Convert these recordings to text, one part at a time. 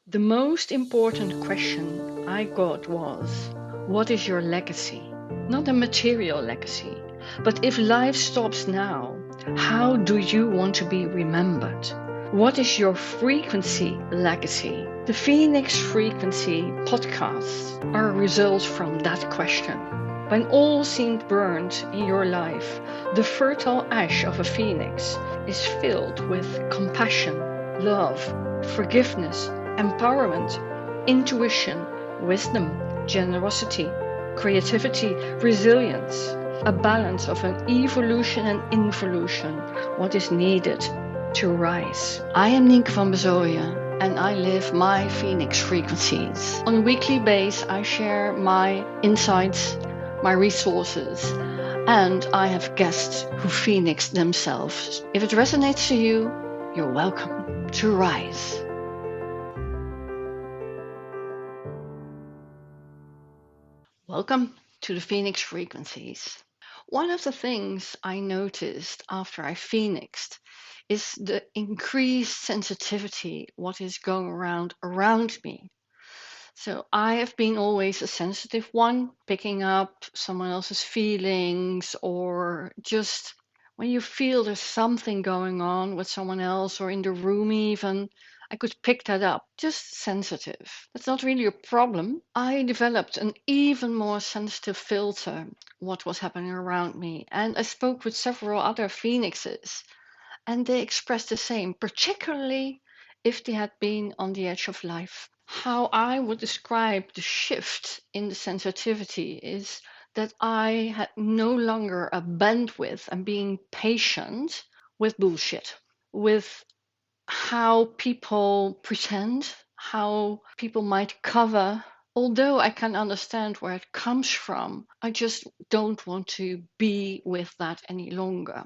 The most important question I got was, what is your legacy? Not a material legacy, but if life stops now, how do you want to be remembered? What is your frequency legacy? The Phoenix Frequency podcasts are a result from that question. When all seemed burned in your life, the fertile ash of a phoenix is filled with compassion, love, forgiveness, empowerment, intuition, wisdom, generosity, creativity, resilience, a balance of an evolution and involution, what is needed to rise. I am Nienke van Bezooijen and I live my Phoenix frequencies. On a weekly basis, I share my insights, my resources, and I have guests who Phoenix themselves. If it resonates to you, you're welcome to rise. Welcome to the Phoenix Frequencies. One of the things I noticed after I phoenixed is the increased sensitivity, what is going around me. So I have been always a sensitive one, picking up someone else's feelings, or just when you feel there's something going on with someone else or in the room even, I could pick that up. Just sensitive. That's not really a problem. I developed an even more sensitive filter what was happening around me. And I spoke with several other phoenixes and they expressed the same, particularly if they had been on the edge of life. How I would describe the shift in the sensitivity is that I had no longer a bandwidth and being patient with bullshit, with how people pretend, how people might cover. Although I can understand where it comes from, I just don't want to be with that any longer.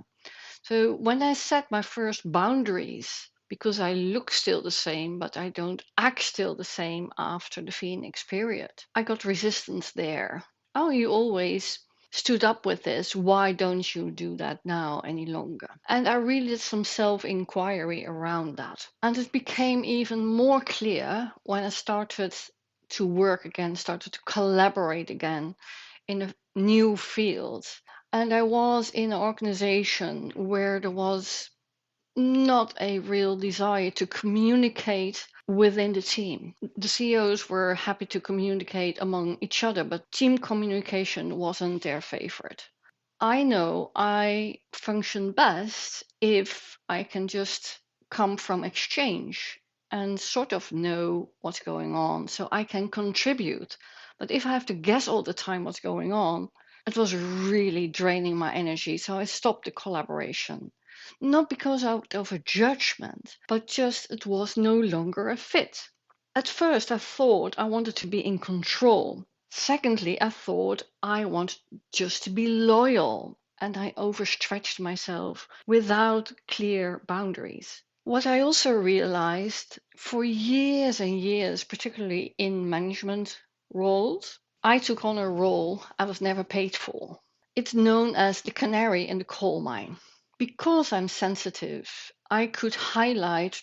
So when I set my first boundaries, because I look still the same, but I don't act still the same after the Phoenix period, I got resistance there. Oh, you always stood up with this. Why don't you do that now any longer? And I really did some self inquiry around that. And it became even more clear when I started to work again, started to collaborate again in a new field. And I was in an organization where there was not a real desire to communicate within the team. The CEOs were happy to communicate among each other, but team communication wasn't their favorite. I know I function best if I can just come from exchange and sort of know what's going on so I can contribute. But if I have to guess all the time what's going on, it was really draining my energy. So I stopped the collaboration. Not because out of a judgment, but just it was no longer a fit. At first, I thought I wanted to be in control. Secondly, I thought I wanted just to be loyal, and I overstretched myself without clear boundaries. What I also realized for years and years, particularly in management roles, I took on a role I was never paid for. It's known as the canary in the coal mine. Because I'm sensitive, I could highlight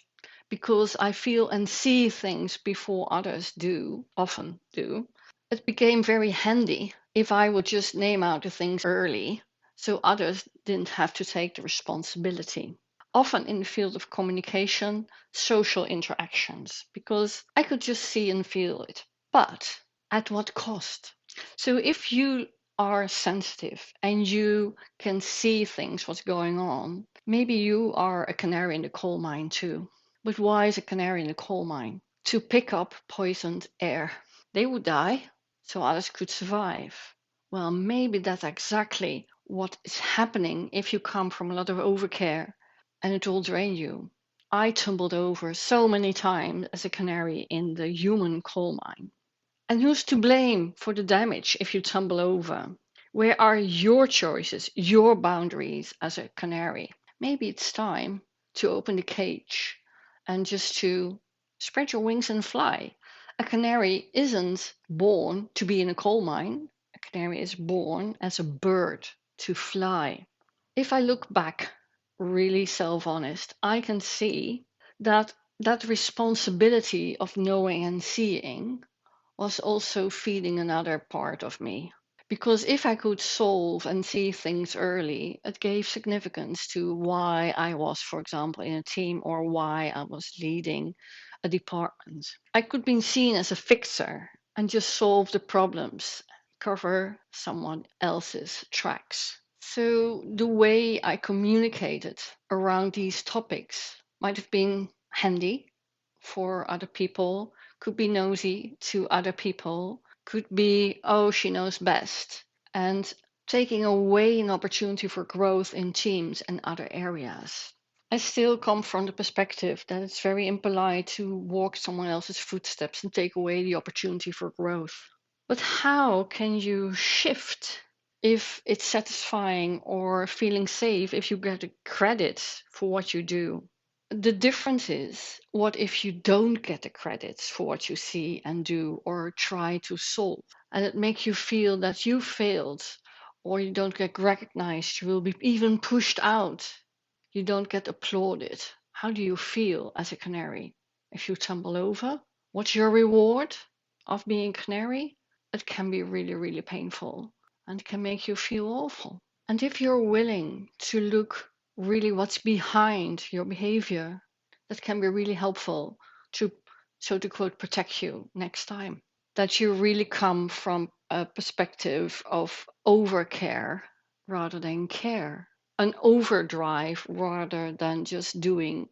because I feel and see things before others do, often do. It became very handy if I would just name out the things early so others didn't have to take the responsibility. Often in the field of communication, social interactions, because I could just see and feel it. But at what cost? So if you are sensitive and you can see things, what's going on, maybe you are a canary in the coal mine too. But why is a canary in the coal mine? To pick up poisoned air. They would die, so others could survive. Well, maybe that's exactly what is happening if you come from a lot of overcare and it will drain you. I tumbled over so many times as a canary in the human coal mine. And who's to blame for the damage if you tumble over? Where are your choices, your boundaries as a canary? Maybe it's time to open the cage and just to spread your wings and fly. A canary isn't born to be in a coal mine. A canary is born as a bird to fly. If I look back, really self honest, I can see that that responsibility of knowing and seeing was also feeding another part of me. Because if I could solve and see things early, it gave significance to why I was, for example, in a team or why I was leading a department. I could be seen as a fixer and just solve the problems, cover someone else's tracks. So the way I communicated around these topics might have been handy for other people, could be nosy to other people, could be, oh, she knows best, and taking away an opportunity for growth in teams and other areas. I still come from the perspective that it's very impolite to walk someone else's footsteps and take away the opportunity for growth. But how can you shift if it's satisfying or feeling safe if you get credit for what you do? The difference is, what if you don't get the credits for what you see and do or try to solve? And it makes you feel that you failed, or you don't get recognized, you will be even pushed out, you don't get applauded. How do you feel as a canary? If you tumble over, what's your reward of being a canary? It can be really, really painful and can make you feel awful. And if you're willing to look really what's behind your behavior, that can be really helpful to, so to quote, protect you next time. That you really come from a perspective of overcare rather than care, an overdrive rather than just doing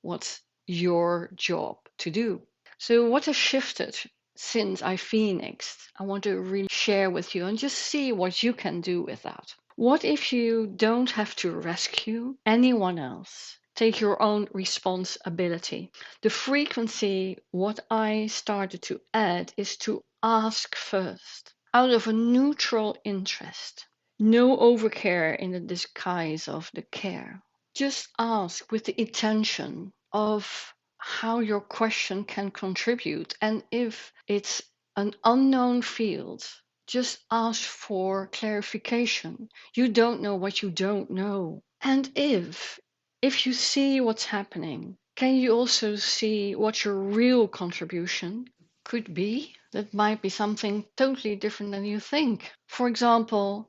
what's your job to do. So, what has shifted since I phoenixed? I want to really share with you and just see what you can do with that. What if you don't have to rescue anyone else? Take your own responsibility. The frequency, what I started to add is to ask first, out of a neutral interest. No overcare in the disguise of the care. Just ask with the intention of how your question can contribute. And if it's an unknown field, just ask for clarification. You don't know what you don't know. And if you see what's happening, can you also see what your real contribution could be? That might be something totally different than you think. For example,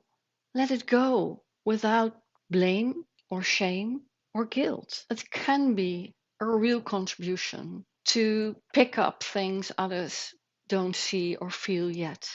let it go without blame or shame or guilt. It can be a real contribution to pick up things others don't see or feel yet.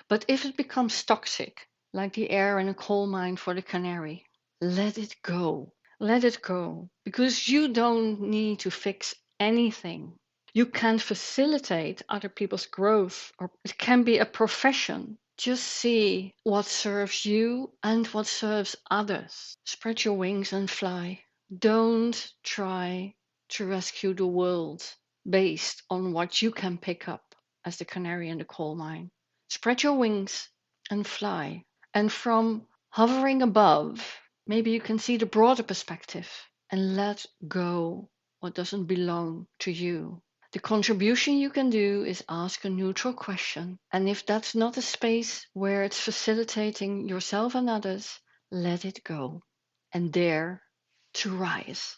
But if it becomes toxic, like the air in a coal mine for the canary, let it go. Let it go. Because you don't need to fix anything. You can facilitate other people's growth, or it can be a profession. Just see what serves you and what serves others. Spread your wings and fly. Don't try to rescue the world based on what you can pick up as the canary in the coal mine. Spread your wings and fly. And from hovering above, maybe you can see the broader perspective and let go what doesn't belong to you. The contribution you can do is ask a neutral question. And if that's not a space where it's facilitating yourself and others, let it go and dare to rise.